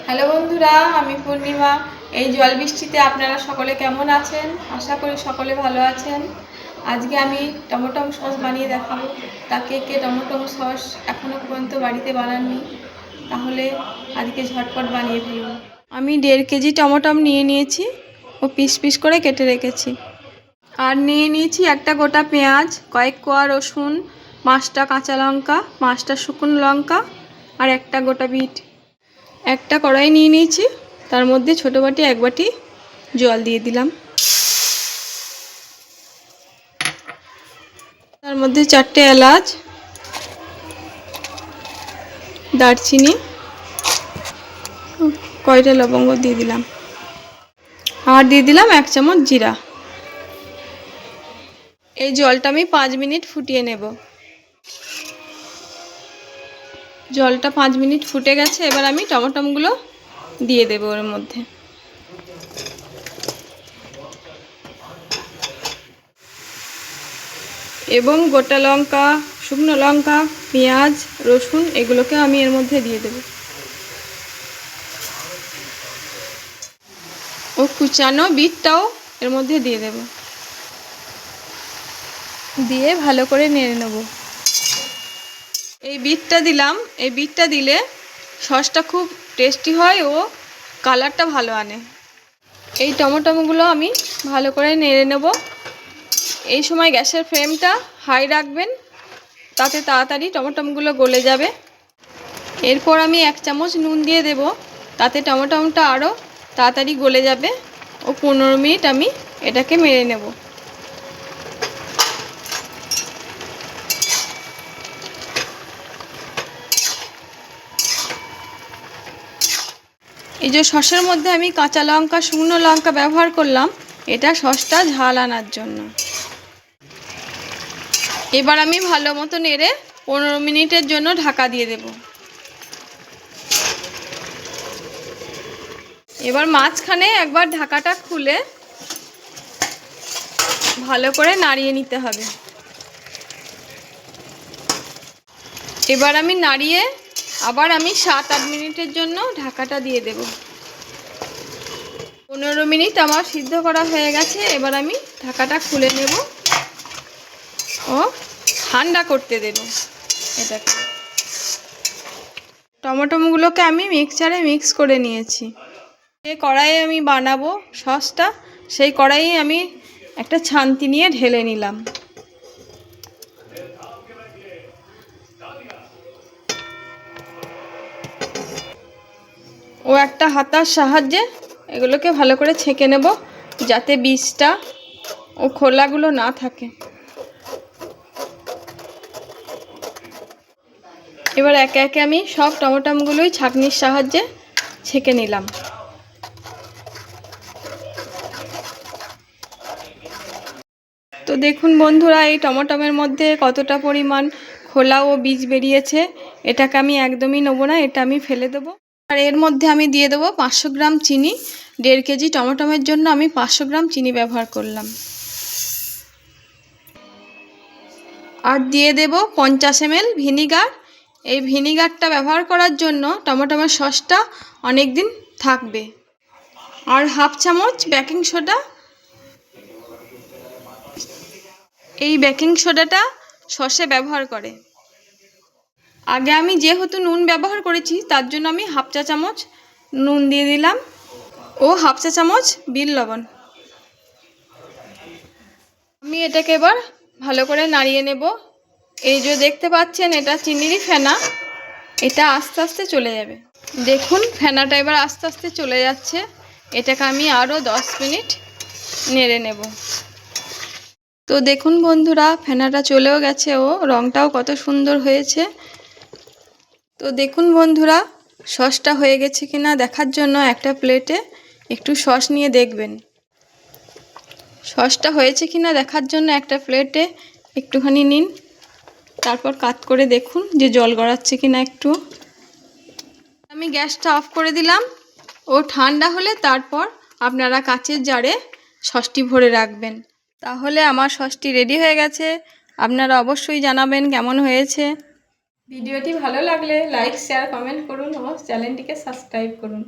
Hello বন্ধুরা, আমি পূর্ণিমা। এই জল বৃষ্টিতে আপনারা সকলে কেমন আছেন? আশা করি সকলে ভালো আছেন। আজকে আমি টমেটো সস বানিয়ে দেখাবো। তা কে কে টমেটো সস এখনও পর্যন্ত বাড়িতে বানাননি, তাহলে আজকে ঝটপট বানিয়ে ফেলুন। আমি 1.5 কেজি টমেটো নিয়ে নিয়েছি ও পিস পিস করে কেটে রেখেছি। আর নিয়ে নিয়েছি একটা গোটা পেঁয়াজ, কয়েক কোয়া রসুন, 5টা কাঁচা লঙ্কা, 5টা শুকনো লঙ্কা আর একটা গোটা বিট। একটা কড়াই নিয়ে নিয়েছি, তার মধ্যে ছোটো বাটি 1 বাটি জল দিয়ে দিলাম। তার মধ্যে 4টে এলাচ, দারচিনি, কয়টা লবঙ্গ দিয়ে দিলাম। আর দিয়ে দিলাম 1 চামচ জিরা। এই জলটা আমি 5 মিনিট ফুটিয়ে নেব। জলটা 5 মিনিট ফুটে গেছে, এবার আমি টমেটোগুলো দিয়ে দেবো ওর মধ্যে। এবং গোটা লঙ্কা, শুকনো লঙ্কা, পেঁয়াজ, রসুন এগুলোকে আমি এর মধ্যে দিয়ে দেব। ও কুচানো বিটটাও এর মধ্যে দিয়ে দেব, দিয়ে ভালো করে নেড়ে নেব। এই বিটটা দিলাম, এই বিটটা দিলে সসটা খুব টেস্টি হয় ও কালারটা ভালো আনে। এই টমেটোগুলো আমি ভালো করে নেড়ে নেব। এই সময় গ্যাসের ফ্লেমটা হাই রাখবেন, তাতে তাড়াতাড়ি টমেটোগুলো গলে যাবে। এরপর আমি 1 চামচ নুন দিয়ে দেব, তাতে টমেটোটা আরও তাড়াতাড়ি গলে যাবে। ও 15 মিনিট আমি এটাকে মেরে নেব। এই যে সসের মধ্যে আমি কাঁচা লঙ্কা, শুকনো লঙ্কা ব্যবহার করলাম, এটা সসটা ঝাল আনার জন্য। এবার আমি ভালো মতো নেড়ে 15 মিনিটের জন্য ঢাকা দিয়ে দেব। এবার মাঝখানে একবার ঢাকাটা খুলে ভালো করে নাড়িয়ে নিতে হবে। এবার আমি নাড়িয়ে আবার আমি 7-8 মিনিটের জন্য ঢাকাটা দিয়ে দেব। 15 মিনিট আমার সিদ্ধ করা হয়ে গেছে। এবার আমি ঢাকাটা খুলে নেব ও ঠান্ডা করতে দেব এটাকে। টমেটোগুলোকে আমি মিক্সচারে মিক্স করে নিয়েছি। যে কড়াইয়ে আমি বানাবো সসটা, সেই কড়াইয়ে আমি একটা ছান্তি নিয়ে ঢেলে নিলাম। ও একটা হাতার সাহায্যে এগুলোকে ভালো করে ছেঁকে নেব, যাতে বীজটা ও খোলাগুলো না থাকে। এবার একে একে আমি সব টমেটোগুলোই ছাঁকনির সাহায্যে ছেঁকে নিলাম। তো দেখুন বন্ধুরা, এই টমেটোর মধ্যে কতটা পরিমাণ খোলা ও বীজ বেরিয়েছে। এটাকে আমি একদমই নেব না, এটা আমি ফেলে দেবো। আর এর মধ্যে আমি দিয়ে দেবো 500 গ্রাম চিনি। 1.5 কেজি টমেটোর জন্য আমি 500 গ্রাম চিনি ব্যবহার করলাম। আর দিয়ে দেব 50 ml ভিনিগার। এই ভিনিগারটা ব্যবহার করার জন্য টমেটোর সসটা অনেক দিন থাকবে। আর 1/2 চামচ বেকিং সোডা। এই বেকিং সোডাটা সসে ব্যবহার করে। আগে আমি যেহেতু নুন ব্যবহার করেছি, তার জন্য আমি 1/2 চা চামচ নুন দিয়ে দিলাম ও 1/2 চা চামচ বিট লবণ। আমি এটাকে এবার ভালো করে নাড়িয়ে নেব। এই যে দেখতে পাচ্ছেন, এটা চিনিরই ফেনা, এটা আস্তে আস্তে চলে যাবে। দেখুন ফেনাটা এবার আস্তে আস্তে চলে যাচ্ছে। এটাকে আমি আরও 10 মিনিট নেড়ে নেব। তো দেখুন বন্ধুরা, ফেনাটা চলেও গেছে ও রঙটাও কত সুন্দর হয়েছে। তো দেখুন বন্ধুরা, সসটা হয়ে গেছে কিনা দেখার জন্য একটা প্লেটে একটু সস নিয়ে দেখবেন। সসটা হয়েছে কিনা দেখার জন্য একটা প্লেটে একটুখানি নিন, তারপর কাট করে দেখুন যে জল গড়াচ্ছে কিনা একটু। আমি গ্যাসটা অফ করে দিলাম। ও ঠান্ডা হলে তারপর আপনারা কাচের জারে সসটি ভরে রাখবেন। তাহলে আমার সসটি রেডি হয়ে গেছে। আপনারা অবশ্যই জানাবেন কেমন হয়েছে। ভিডিওটি ভালো লাগলে লাইক শেয়ার কমেন্ট করুন ও চ্যানেলটিকে সাবস্ক্রাইব করুন।